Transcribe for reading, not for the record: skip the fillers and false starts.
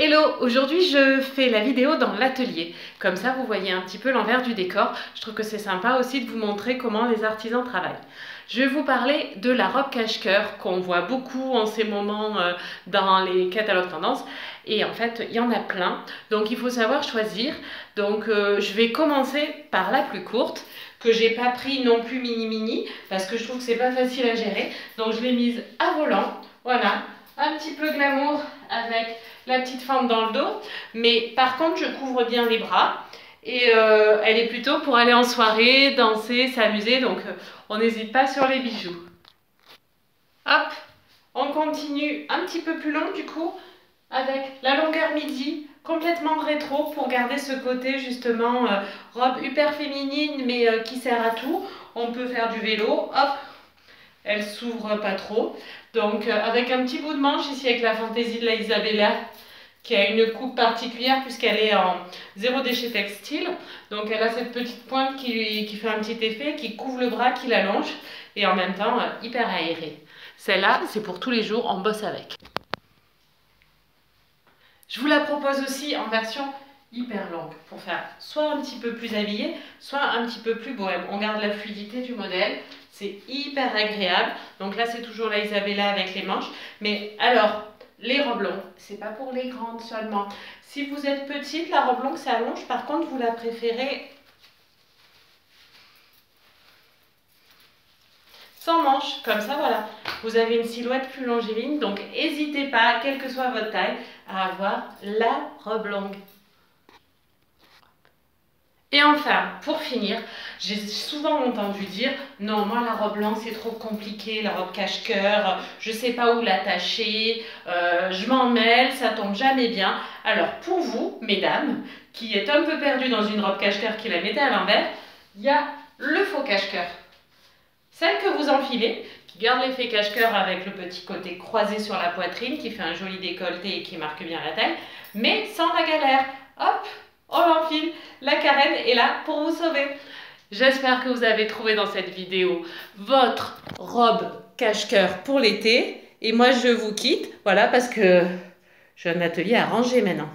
Hello, aujourd'hui je fais la vidéo dans l'atelier, comme ça vous voyez un petit peu l'envers du décor. Je trouve que c'est sympa aussi de vous montrer comment les artisans travaillent. Je vais vous parler de la robe cache-cœur qu'on voit beaucoup en ces moments dans les catalogues tendances. Et en fait, il y en a plein, donc il faut savoir choisir. Donc je vais commencer par la plus courte, que j'ai pas pris non plus mini-mini, parce que je trouve que c'est pas facile à gérer. Donc je l'ai mise à volant, voilà, un petit peu glamour avec la petite fente dans le dos, mais par contre je couvre bien les bras et elle est plutôt pour aller en soirée, danser, s'amuser, donc on n'hésite pas sur les bijoux. Hop, on continue un petit peu plus long du coup avec la longueur midi, complètement rétro pour garder ce côté justement robe hyper féminine mais qui sert à tout. On peut faire du vélo, hop, elle s'ouvre pas trop. Donc avec un petit bout de manche ici avec la fantaisie de la Isabella qui a une coupe particulière puisqu'elle est en zéro déchet textile. Donc elle a cette petite pointe qui fait un petit effet, qui couvre le bras, qui l'allonge et en même temps hyper aérée. Celle-là, c'est pour tous les jours, on bosse avec. Je vous la propose aussi en version hyper longue pour faire soit un petit peu plus habillé, soit un petit peu plus bohème. On garde la fluidité du modèle, c'est hyper agréable. Donc là, c'est toujours la Isabella avec les manches. Mais alors, les robes longues, c'est pas pour les grandes seulement. Si vous êtes petite, la robe longue s'allonge. Par contre, vous la préférez sans manches, comme ça, voilà. Vous avez une silhouette plus longiligne, donc n'hésitez pas, quelle que soit votre taille, à avoir la robe longue. Et enfin, pour finir, j'ai souvent entendu dire « Non, moi la robe longue c'est trop compliqué, la robe cache-cœur, je ne sais pas où l'attacher, je m'en mêle, ça tombe jamais bien. » Alors pour vous, mesdames, qui êtes un peu perdues dans une robe cache-cœur qui la mettez à l'envers, il y a le faux cache-cœur. Celle que vous enfilez, qui garde l'effet cache-cœur avec le petit côté croisé sur la poitrine, qui fait un joli décolleté et qui marque bien la taille, mais sans la galère. Hop, on l'enfile, la carène est là pour vous sauver. J'espère que vous avez trouvé dans cette vidéo votre robe cache-cœur pour l'été. Et moi, je vous quitte, voilà, parce que j'ai un atelier à ranger maintenant.